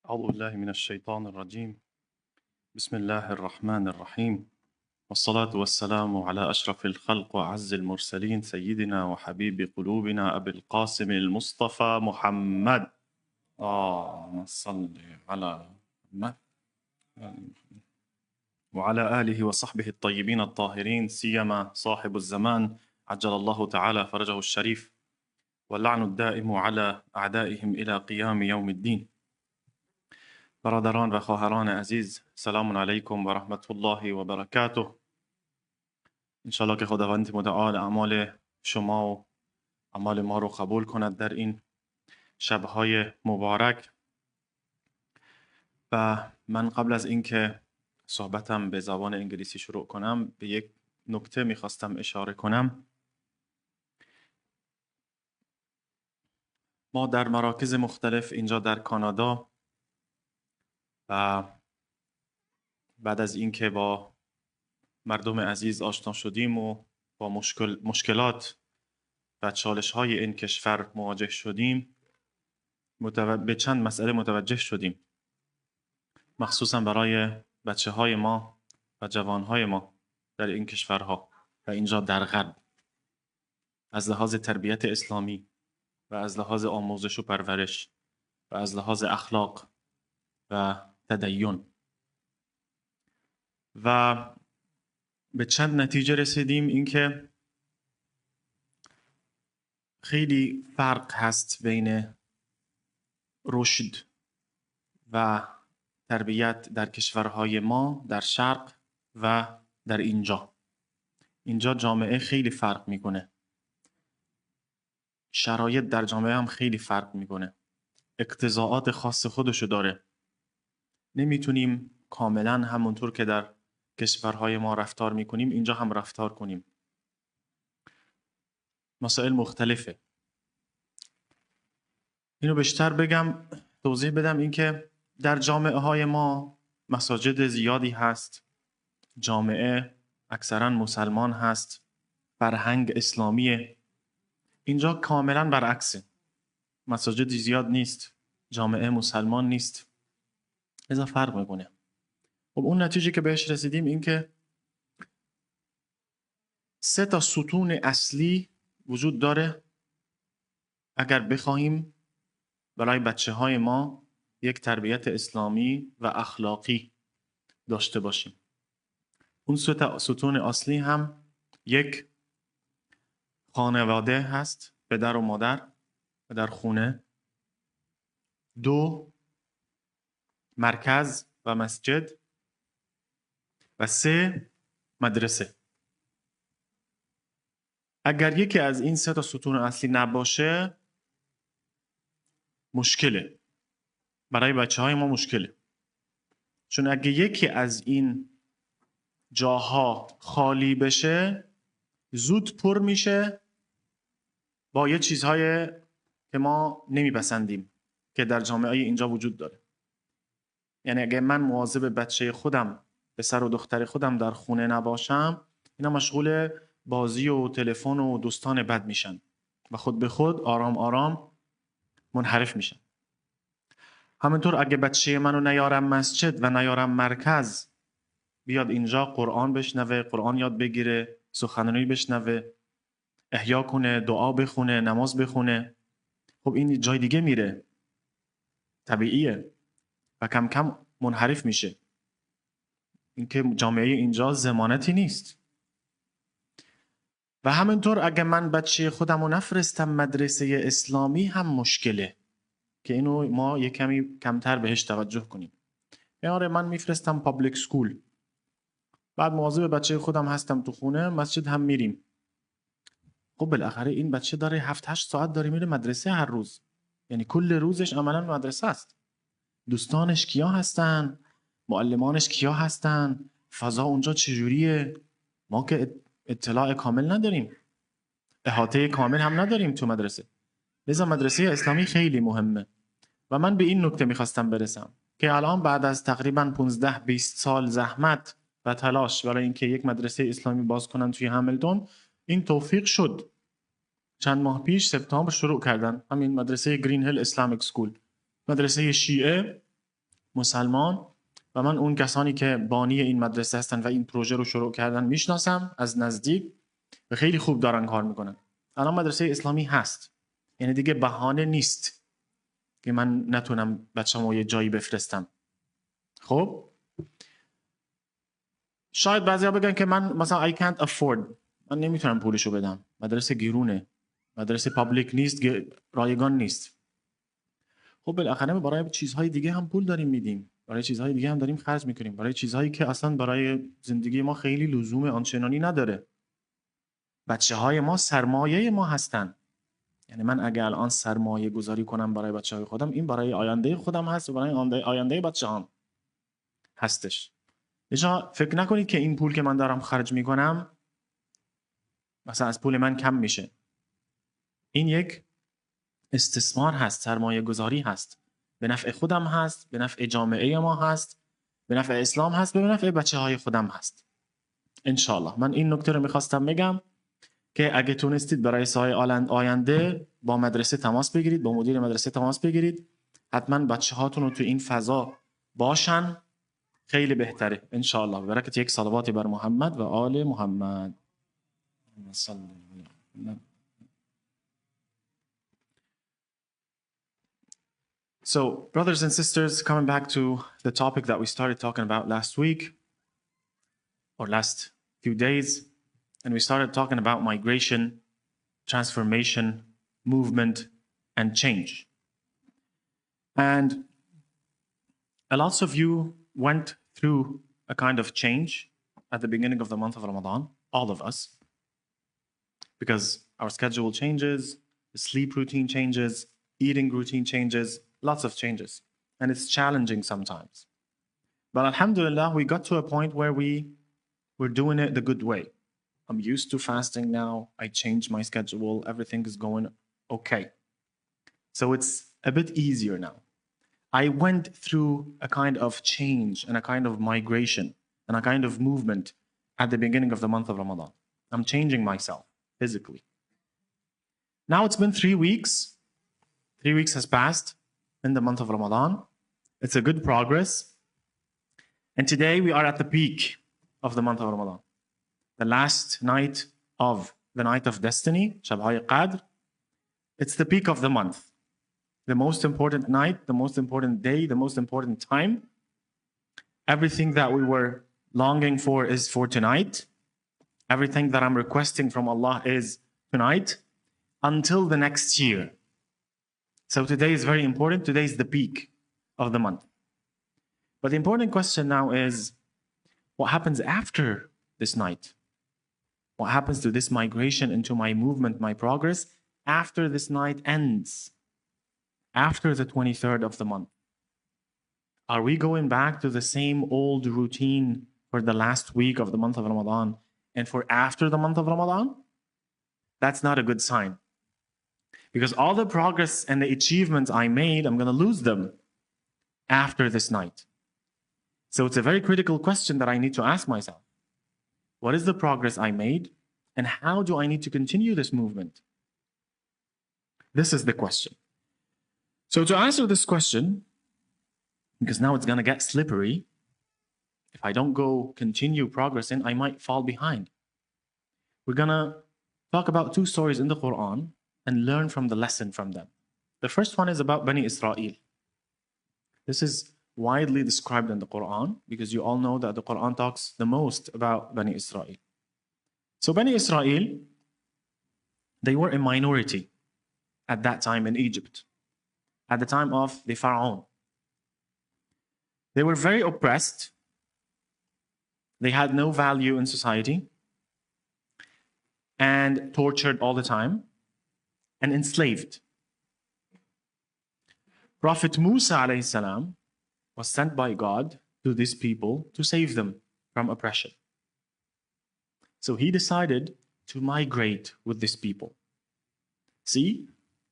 أعوذ بالله من الشيطان الرجيم. بسم الله الرحمن الرحيم، والصلاة والسلام على أشرف الخلق وأعز المرسلين سيدنا وحبيب قلوبنا أبي القاسم المصطفى محمد. اللهم صل على محمد وعلى آله وصحبه الطيبين الطاهرين، سيما صاحب الزمان عجل الله تعالى فرجه الشريف، واللعن الدائم على أعدائهم إلى قيام يوم الدين. برادران و خواهران عزیز، سلام علیکم و رحمت الله و برکاته. انشالله که خداوند متعال اعمال شما و اعمال ما رو قبول کند در این شبهای مبارک. و من قبل از اینکه صحبتم به زبان انگلیسی شروع کنم به یک نکته میخواستم اشاره کنم. ما در مراکز مختلف اینجا در کانادا و بعد از اینکه با مردم عزیز آشنا شدیم و با مشکلات و چالش‌های این کشور مواجه شدیم، به چند مسئله متوجه شدیم، مخصوصا برای بچه‌های ما و جوانهای ما در این کشورها و اینجا در غرب، از لحاظ تربیت اسلامی و از لحاظ آموزش و پرورش و از لحاظ اخلاق و تدین. و به چند نتیجه رسیدیم. اینکه خیلی فرق هست بین رشد و تربیت در کشورهای ما در شرق و در اینجا. اینجا جامعه خیلی فرق میکنه، شرایط در جامعه هم خیلی فرق میکنه، اقتضاعات خاص خودشو داره. نمیتونیم کاملا همونطور که در کشورهای ما رفتار میکنیم اینجا هم رفتار کنیم. مسائل مختلفه. اینو بیشتر بگم، توضیح بدم. اینکه در جامعه های ما مساجد زیادی هست، جامعه اکثرا مسلمان هست، فرهنگ اسلامیه. اینجا کاملا برعکسه، مساجد زیاد نیست، جامعه مسلمان نیست، لذا فرق میکنه. خب اون نتیجه که بهش رسیدیم این که 3 ستون اصلی وجود داره اگر بخواهیم برای بچه های ما یک تربیت اسلامی و اخلاقی داشته باشیم. اون 3 ستون اصلی هم: یک، خانواده هست، پدر و مادر در خونه. 2، مرکز و مسجد. و 3، مدرسه. اگر یکی از این 3 ستون اصلی نباشه مشکله، برای بچه های ما مشکله. چون اگه یکی از این جاها خالی بشه زود پر میشه با یه چیزهای که ما نمیپسندیم که در جامعه اینجا وجود داره. یعنی اگه من مواظب بچه خودم، پسر و دختر خودم در خونه نباشم، اینا مشغول بازی و تلفن و دوستان بد میشن و خود به خود آرام آرام منحرف میشن. همینطور اگه بچه منو نیارم مسجد و نیارم مرکز، بیاد اینجا قرآن بشنوه، قرآن یاد بگیره، سخنرانی بشنوه، احیا کنه، دعا بخونه، نماز بخونه، خب این جای دیگه میره، طبیعیه و کم کم منحرف میشه. اینکه جامعه اینجا ضمانتی نیست. و همینطور اگه من بچه خودم رو نفرستم مدرسه اسلامی هم مشکله که اینو ما یک کمی کمتر بهش توجه کنیم. یعنی من میفرستم پابلیک سکول، بعد مواظب بچه خودم هستم تو خونه، مسجد هم میریم. خب بالاخره این بچه داره 7-8 ساعت داره میره مدرسه هر روز، یعنی کل روزش عملا مدرسه است. دوستانش کیا هستن؟ معلمانش کیا هستن؟ فضا اونجا چجوریه؟ ما که اطلاع کامل نداریم، احاطه کامل هم نداریم تو مدرسه. لذا مدرسه اسلامی خیلی مهمه. و من به این نکته میخواستم برسم که الان بعد از تقریبا 15-20 سال زحمت و تلاش برای اینکه یک مدرسه اسلامی باز کنن توی همیلتون، این توفیق شد. چند ماه پیش سپتامبر شروع کردن همین مدرسه گرین هیل اسلامیک سکول، مدرسه شیعه مسلمان و من اون کسانی که بانی این مدرسه هستن و این پروژه رو شروع کردن میشناسم از نزدیک و خیلی خوب دارن کار میکنن. الان مدرسه اسلامی هست، یعنی دیگه بهانه نیست که من نتونم بچه‌مو یه جایی بفرستم. خب شاید بعضیا بگن که من مثلا I can't afford، من نمیتونم پولشو بدم، مدرسه گرونه، مدرسه پابلیک نیست، رایگان نیست. خب بالاخره برای چیزهای دیگه هم پول داریم میدیم، برای چیزهای دیگه هم داریم خرج میکنیم، برای چیزهایی که اصلا برای زندگی ما خیلی لزوم آنچنانی نداره. بچه‌های ما سرمایه ما هستن. یعنی من اگه الان سرمایه گذاری کنم برای بچه‌های خودم، این برای آینده خودم هست و برای آینده بچه‌هام هستش. اینجا فکر نکنید که این پول که من دارم خرج میکنم مثلا از پول من کم میشه. این یک استثمار هست، سرمایه گذاری هست، به نفع خودم هست، به نفع جامعه ما هست، به نفع اسلام هست، به نفع بچه های خودم هست. انشالله من این نکته رو میخواستم بگم که اگه تونستید برای سال آینده با مدرسه تماس بگیرید، با مدیر مدرسه تماس بگیرید، حتما بچه هاتون رو تو این فضا باشن، خیلی بهتره انشالله. برکت یک صلواتی بر محمد و آل محمد. So, brothers and sisters, coming back to the topic that we started talking about last week, or last few days, and we started talking about migration, transformation, movement, and change. And a lot of you went through a kind of change at the beginning of the month of Ramadan, all of us, because our schedule changes, the sleep routine changes, eating routine changes, lots of changes, and it's challenging sometimes. But alhamdulillah, we got to a point where we were doing it the good way. I'm used to fasting now. I changed my schedule. Everything is going okay. So it's a bit easier now. I went through a kind of change and a kind of migration and a kind of movement at the beginning of the month of Ramadan. I'm changing myself physically. Now it's been 3 weeks. 3 weeks has passed in the month of Ramadan. It's a good progress. And today we are at the peak of the month of Ramadan. The last night of the night of destiny, Shab'ai Qadr. It's the peak of the month. The most important night, the most important day, the most important time. Everything that we were longing for is for tonight. Everything that I'm requesting from Allah is tonight until the next year. So today is very important. Today is the peak of the month. But the important question now is, what happens after this night? What happens to this migration into my movement, my progress, after this night ends? After the 23rd of the month? Are we going back to the same old routine for the last week of the month of Ramadan and for after the month of Ramadan? That's not a good sign. Because all the progress and the achievements I made, I'm going to lose them after this night. So it's a very critical question that I need to ask myself. What is the progress I made? And how do I need to continue this movement? This is the question. So to answer this question, because now it's going to get slippery, if I don't go continue progressing, I might fall behind. We're going to talk about 2 stories in the Quran and learn from the lesson from them. The first one is about Bani Israel. This is widely described in the Quran because you all know that the Quran talks the most about Bani Israel. So Bani Israel, they were a minority at that time in Egypt, at the time of the Pharaoh. They were very oppressed. They had no value in society and tortured all the time and enslaved. Prophet Musa alayhi salam was sent by God to these people to save them from oppression. So he decided to migrate with these people. See,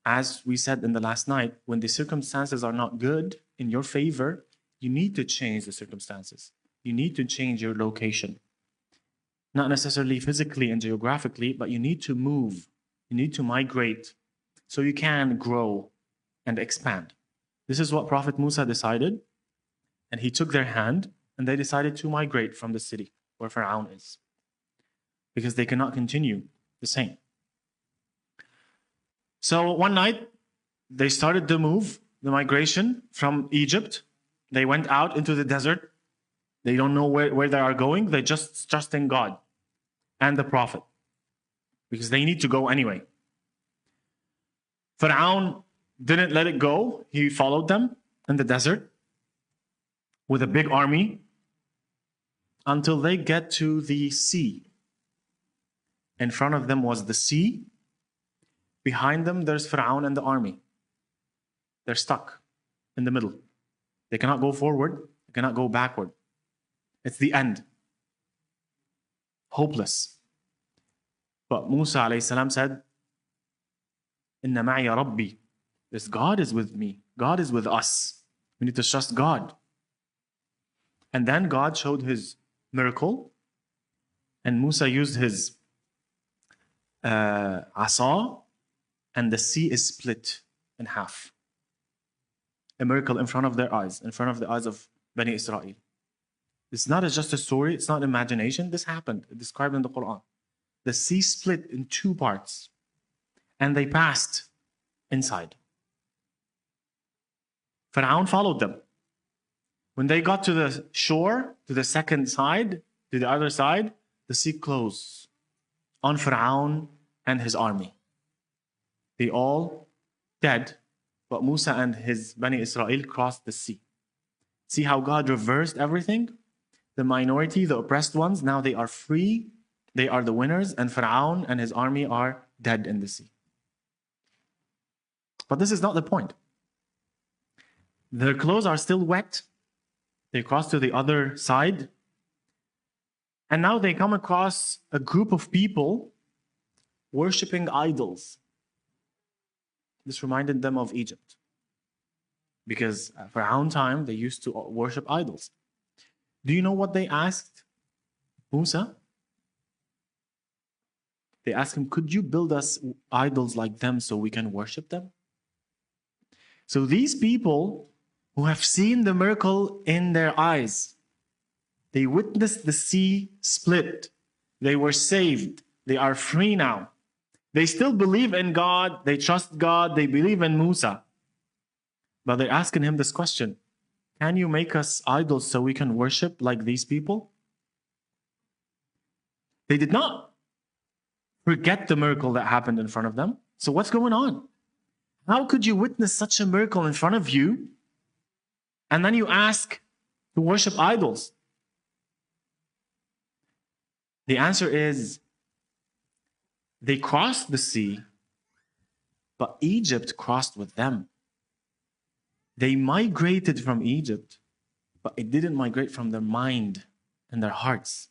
as we said in the last night, when the circumstances are not good in your favor, you need to change the circumstances. You need to change your location. Not necessarily physically and geographically, but you need to move. You need to migrate so you can grow and expand. This is what Prophet Musa decided. And he took their hand, and they decided to migrate from the city where Fir'aun is, because they cannot continue the same. So one night, they started the move, the migration from Egypt. They went out into the desert. They don't know where they are going. They just trust in God and the Prophet, because they need to go anyway. Fir'aun didn't let it go. He followed them in the desert with a big army until they get to the sea. In front of them was the sea. Behind them, there's Fir'aun and the army. They're stuck in the middle. They cannot go forward. They cannot go backward. It's the end. Hopeless. But Musa alayhi salam said, Inna ma'iya Rabbi. This God is with me. God is with us. We need to trust God. And then God showed his miracle, and Musa used his asa, and the sea is split in half. A miracle in front of their eyes, in front of the eyes of Bani Israel. It's not just a story, it's not imagination. This happened, it's described in the Quran. The sea split in two parts, and they passed inside. Fir'aun followed them. When they got to the shore, to the second side, to the other side, the sea closed on Fir'aun and his army. They all dead, but Musa and his Bani Israel crossed the sea. See how God reversed everything? The minority, the oppressed ones, now they are free. They are the winners, and Fir'aun and his army are dead in the sea. But this is not the point. Their clothes are still wet. They cross to the other side. And now they come across a group of people worshipping idols. This reminded them of Egypt, because at Fir'aun time, they used to worship idols. Do you know what they asked Musa? They asked him, could you build us idols like them so we can worship them? So these people who have seen the miracle in their eyes, they witnessed the sea split. They were saved. They are free now. They still believe in God. They trust God. They believe in Musa. But they're asking him this question: can you make us idols so we can worship like these people? They did not forget the miracle that happened in front of them. So what's going on? How could you witness such a miracle in front of you, and then you ask to worship idols? The answer is, they crossed the sea, but Egypt crossed with them. They migrated from Egypt, but it didn't migrate from their mind and their hearts.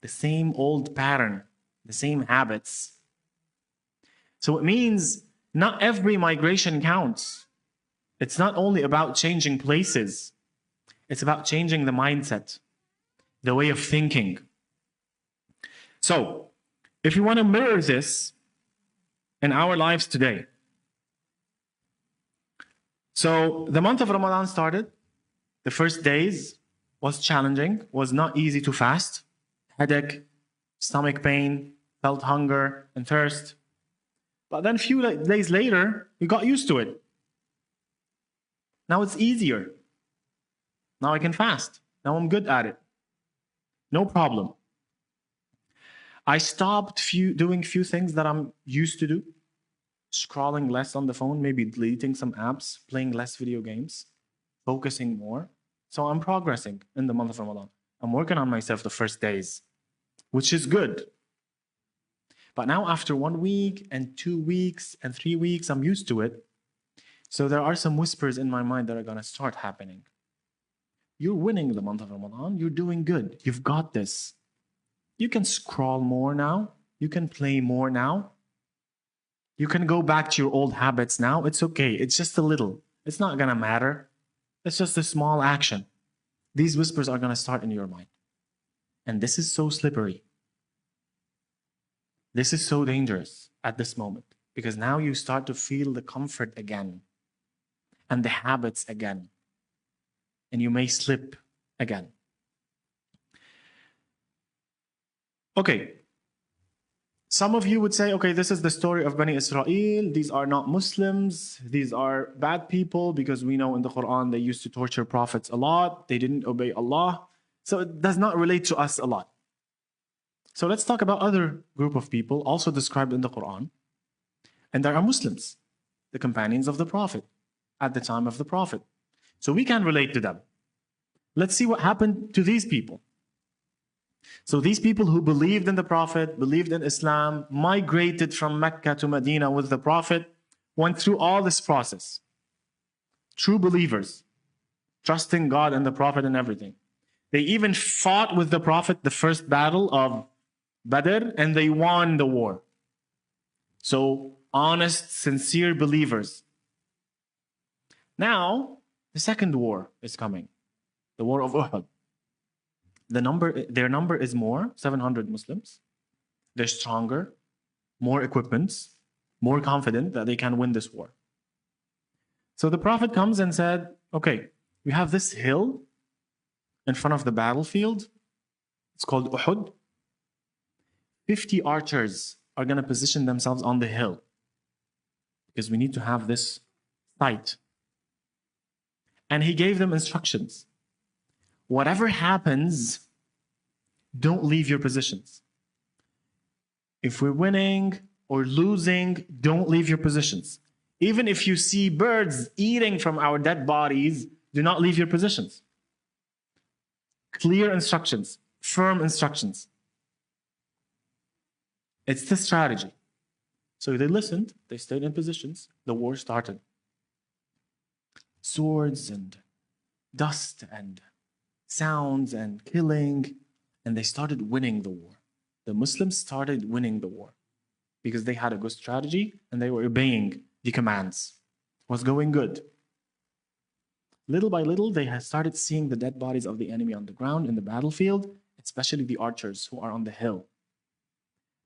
The same old pattern, the same habits. So it means not every migration counts. It's not only about changing places. It's about changing the mindset, the way of thinking. So, if you want to mirror this in our lives today. So, the month of Ramadan started. The first days was challenging, was not easy to fast. Headache, stomach pain, felt hunger and thirst. But then a few days later, we got used to it. Now it's easier. Now I can fast. Now I'm good at it. No problem. I stopped doing few things that I'm used to do. Scrolling less on the phone, maybe deleting some apps, playing less video games, focusing more. So I'm progressing in the month of Ramadan. I'm working on myself the first days, which is good. But now after 1 week and 2 weeks and 3 weeks, I'm used to it. So there are some whispers in my mind that are going to start happening. You're winning the month of Ramadan. You're doing good. You've got this. You can scroll more now. You can play more now. You can go back to your old habits now. It's okay. It's just a little. It's not going to matter. It's just a small action. These whispers are going to start in your mind. And this is so slippery. This is so dangerous at this moment, because now you start to feel the comfort again and the habits again and you may slip again. Okay. Some of you would say, okay, this is the story of Bani Israel. These are not Muslims. These are bad people because we know in the Quran they used to torture prophets a lot. They didn't obey Allah. So it does not relate to us a lot. So let's talk about other group of people also described in the Quran. And there are Muslims, the companions of the Prophet at the time of the Prophet. So we can relate to them. Let's see what happened to these people. So these people who believed in the Prophet, believed in Islam, migrated from Mecca to Medina with the Prophet, went through all this process. True believers, trusting God and the Prophet and everything. They even fought with the Prophet the first battle of Badr, and they won the war. So honest, sincere believers. Now, the second war is coming, the war of Uhud. Their number is more, 700 Muslims. They're stronger, more equipment, more confident that they can win this war. So the Prophet comes and said, okay, we have this hill in front of the battlefield. It's called Uhud. 50 archers are going to position themselves on the hill because we need to have this fight. And he gave them instructions. Whatever happens, don't leave your positions. If we're winning or losing, don't leave your positions. Even if you see birds eating from our dead bodies, do not leave your positions. Clear instructions, firm instructions. It's the strategy. So they listened, they stayed in positions, the war started. Swords and dust and sounds and killing, and they started winning the war. The Muslims started winning the war because they had a good strategy and they were obeying the commands. It was going good. Little by little, they had started seeing the dead bodies of the enemy on the ground in the battlefield, especially the archers who are on the hill.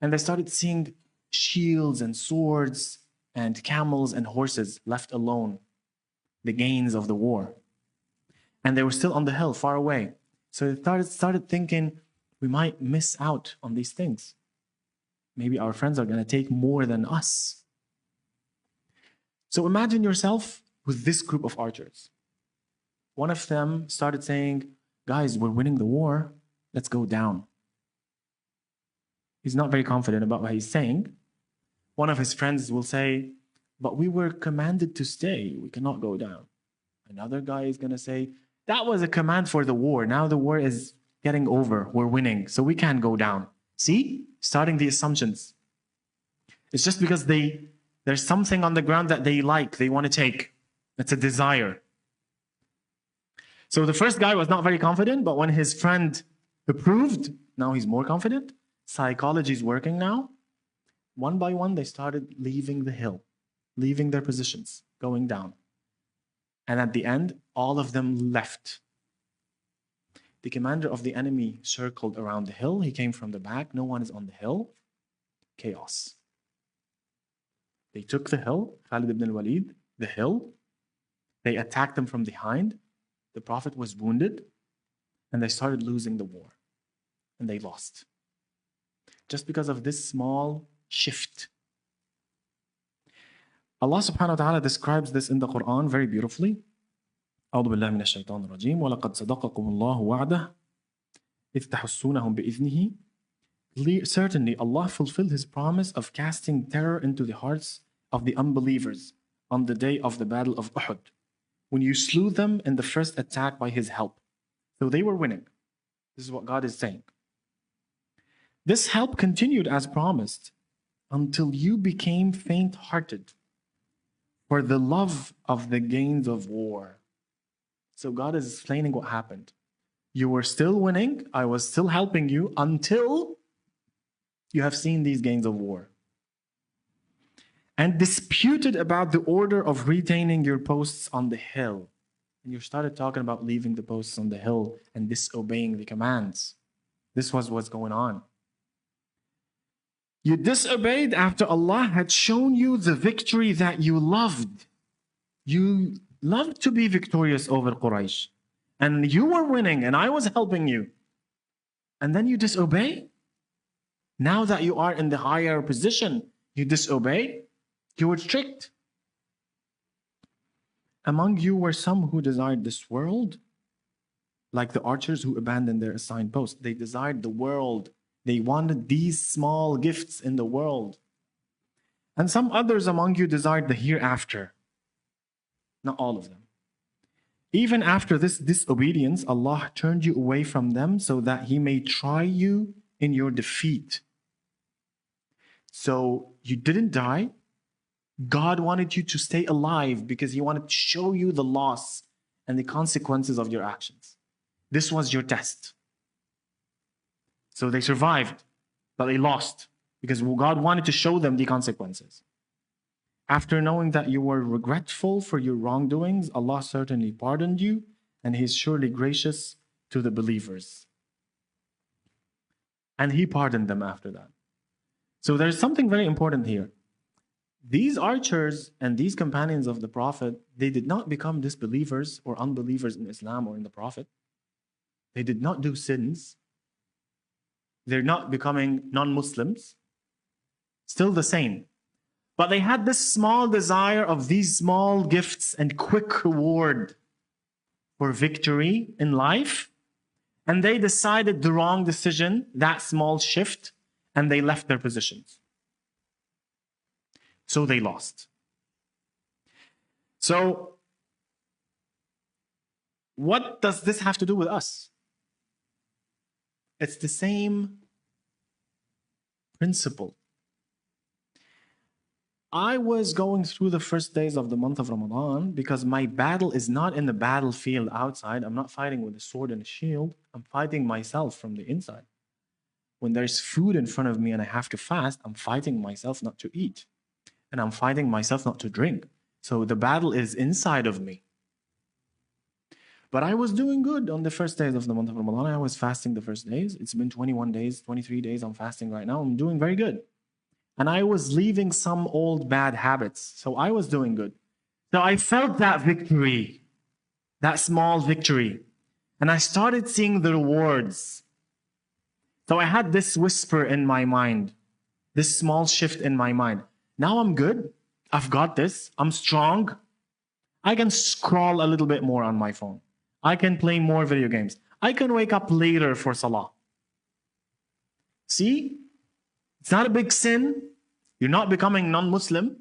And they started seeing shields and swords and camels and horses left alone, the gains of the war. And they were still on the hill, far away. So they started thinking, we might miss out on these things. Maybe our friends are going to take more than us. So imagine yourself with this group of archers. One of them started saying, guys, we're winning the war. Let's go down. He's not very confident about what he's saying. One of his friends will say, but we were commanded to stay. We cannot go down. Another guy is going to say, that was a command for the war. Now the war is getting over. We're winning. So we can't go down. See? Starting the assumptions. It's just because there's something on the ground that they like, they want to take. It's a desire. So the first guy was not very confident, but when his friend approved, now he's more confident. Psychology is working now. One by one, they started leaving the hill, leaving their positions, going down. And at the end, all of them left. The commander of the enemy circled around the hill. He came from the back. No one is on the hill. Chaos. They took the hill, Khalid ibn al-Walid, the hill. They attacked them from behind. The Prophet was wounded. And they started losing the war. And they lost. Just because of this small shift. Allah subhanahu wa ta'ala describes this in the Quran very beautifully. أعوذ بالله من الشيطان الرجيم ولقد صدقكم الله وعده إذ تحسونهم بإذنه. Certainly Allah fulfilled His promise of casting terror into the hearts of the unbelievers on the day of the battle of Uhud, when you slew them in the first attack by His help. So they were winning. This is what God is saying. This help continued as promised until you became faint-hearted for the love of the gains of war. So God is explaining what happened. You were still winning, I was still helping you until you have seen these gains of war. And disputed about the order of retaining your posts on the hill. And you started talking about leaving the posts on the hill and disobeying the commands. This was what's going on. You disobeyed after Allah had shown you the victory that you loved. You loved to be victorious over Quraysh. and you were winning and I was helping you, and then you disobey? Now that you are in the higher position, you disobey? You were tricked. Among you were some who desired this world, like the archers who abandoned their assigned post. They desired the world. They wanted these small gifts in the world. And some others among you desired the hereafter. Not all of them. Even after this disobedience, Allah turned you away from them so that He may try you in your defeat. So you didn't die. God wanted you to stay alive because He wanted to show you the loss and the consequences of your actions. This was your test. So they survived, but they lost because God wanted to show them the consequences. After knowing that you were regretful for your wrongdoings, Allah certainly pardoned you, and He is surely gracious to the believers. And He pardoned them after that. So there's something very important here. These archers and these companions of the Prophet, they did not become disbelievers or unbelievers in Islam or in the Prophet. They did not do sins. They're not becoming non-Muslims. Still the same. But they had this small desire of these small gifts and quick reward for victory in life. And they decided the wrong decision, that small shift, and they left their positions. So they lost. So, what does this have to do with us? It's the same principle. I was going through the first days of the month of Ramadan because my battle is not in the battlefield outside. I'm not fighting with a sword and a shield. I'm fighting myself from the inside. When there's food in front of me and I have to fast, I'm fighting myself not to eat. And I'm fighting myself not to drink. So the battle is inside of me. But I was doing good on the first days of the month of Ramadan. I was fasting the first days. It's been 21 days, 23 days I'm fasting right now. I'm doing very good. And I was leaving some old bad habits. So I was doing good. So I felt that victory, that small victory. And I started seeing the rewards. So I had this whisper in my mind, this small shift in my mind. Now I'm good. I've got this. I'm strong. I can scroll a little bit more on my phone. I can play more video games. I can wake up later for Salah. See? It's not a big sin. You're not becoming non-Muslim,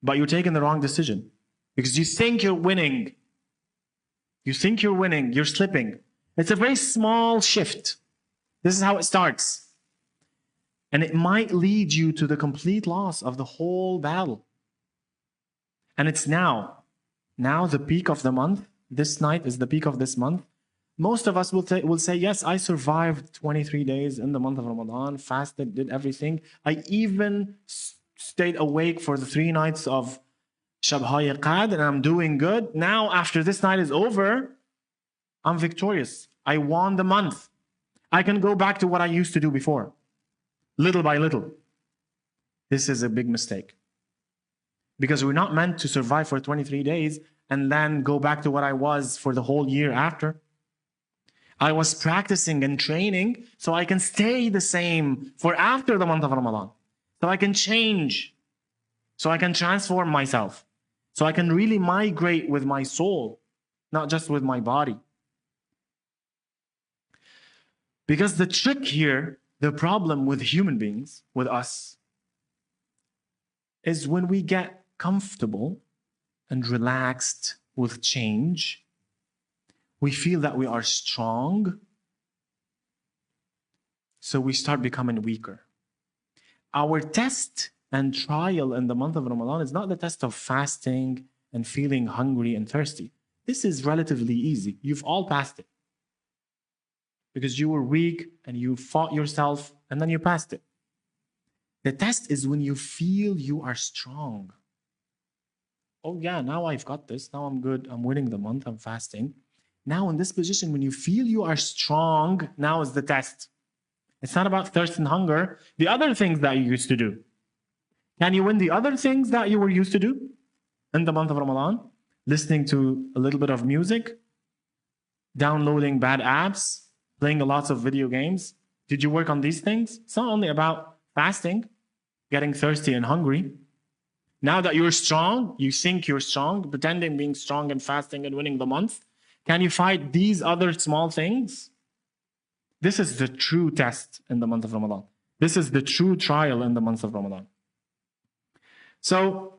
but you're taking the wrong decision because you think you're winning. You think you're winning. You're slipping. It's a very small shift. This is how it starts. And it might lead you to the complete loss of the whole battle. And it's now. Now the peak of the month. This night is the peak of this month. Most of us will say, yes, I survived 23 days in the month of Ramadan, fasted, did everything. I even stayed awake for the 3 nights of Shabha Qad, and I'm doing good. Now, after this night is over, I'm victorious. I won the month. I can go back to what I used to do before, little by little. This is a big mistake. Because we're not meant to survive for 23 days and then go back to what I was for the whole year after. I was practicing and training so I can stay the same for after the month of Ramadan. So I can change. So I can transform myself. So I can really migrate with my soul, not just with my body. Because the trick here, the problem with human beings, with us, is when we get comfortable and relaxed with change, we feel that we are strong, so we start becoming weaker. Our test and trial in the month of Ramadan is not the test of fasting and feeling hungry and thirsty. This is relatively easy. You've all passed it. Because you were weak and you fought yourself and then you passed it. The test is when you feel you are strong. Oh yeah, now I've got this. Now I'm good. I'm winning the month. I'm fasting. Now in this position, when you feel you are strong, now is the test. It's not about thirst and hunger. The other things that you used to do. Can you win the other things that you were used to do in the month of Ramadan? Listening to a little bit of music, downloading bad apps, playing a lot of video games? Did you work on these things? It's not only about fasting, getting thirsty and hungry. Now that you're strong, you think you're strong, pretending being strong and fasting and winning the month, can you fight these other small things? This is the true test in the month of Ramadan. This is the true trial in the month of Ramadan. So,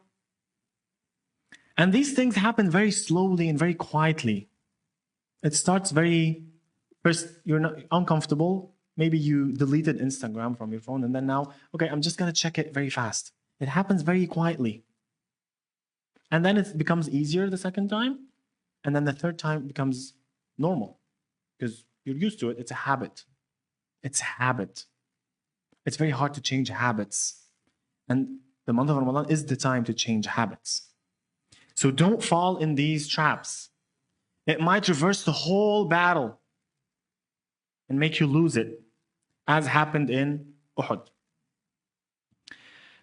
and these things happen very slowly and very quietly. It starts first you're not uncomfortable. Maybe you deleted Instagram from your phone and then now, okay, I'm just going to check it very fast. It happens very quietly. And then it becomes easier the second time. And then the third time becomes normal because you're used to it. It's a habit. It's a habit. It's very hard to change habits. And the month of Ramadan is the time to change habits. So don't fall in these traps. It might reverse the whole battle and make you lose it, as happened in Uhud.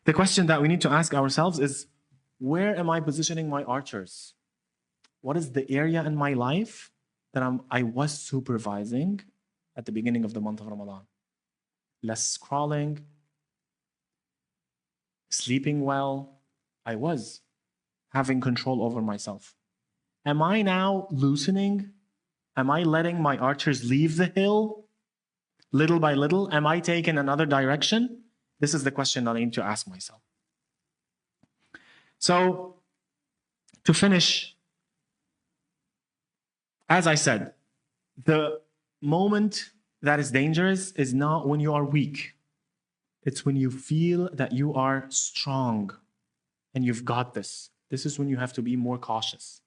The question that we need to ask ourselves is, where am I positioning my archers? What is the area in my life that I was supervising at the beginning of the month of Ramadan? Less scrolling, sleeping well. I was having control over myself. Am I now loosening? Am I letting my archers leave the hill little by little? Am I taking another direction? This is the question that I need to ask myself. So, to finish, as I said, the moment that is dangerous is not when you are weak. It's when you feel that you are strong and you've got this. This is when you have to be more cautious.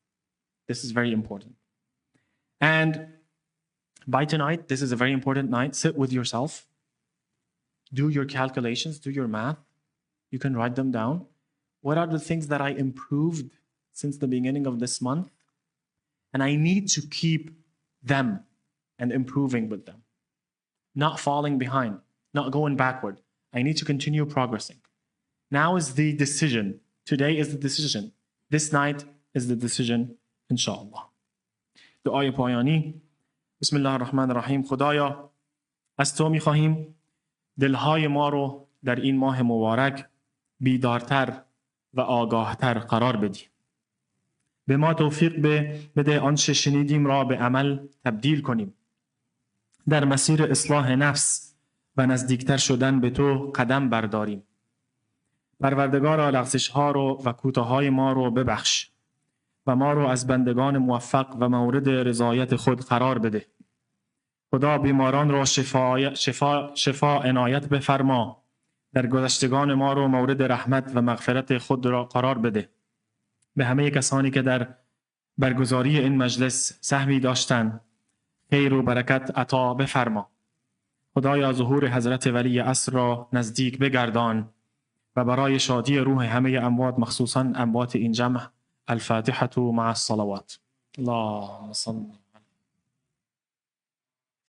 This is very important. And by tonight, this is a very important night. Sit with yourself. Do your calculations, do your math. You can write them down. What are the things that I improved since the beginning of this month? And I need to keep them and improving with them. Not falling behind, not going backward. I need to continue progressing. Now is the decision. Today is the decision. This night is the decision, inshallah. دعای پایانی. بسم الله الرحمن الرحیم. خدایا از تو می‌خواهیم دلهای ما رو در این ماه مبارک بیدارتر و آگاهتر قرار بدی. به ما توفیق بده آنچه شنیدیم را به عمل تبدیل کنیم. در مسیر اصلاح نفس و نزدیکتر شدن به تو قدم برداریم. پروردگارا لغزش‌ها رو و کوتاه‌های ما رو ببخش و ما رو از بندگان موفق و مورد رضایت خود قرار بده. خدا بیماران را شفا عنایت بفرما. در گذشتگان ما رو مورد رحمت و مغفرت خود را قرار بده. به همه کسانی که در برگزاری این مجلس سهمی داشتند خیر و برکت عطا بفرما. خدایا ظهور حضرت ولی عصر را نزدیک بگردان و برای شادی روح همه اموات مخصوصاً اموات این جمع الفاتحة مع الصلوات. اللهم صل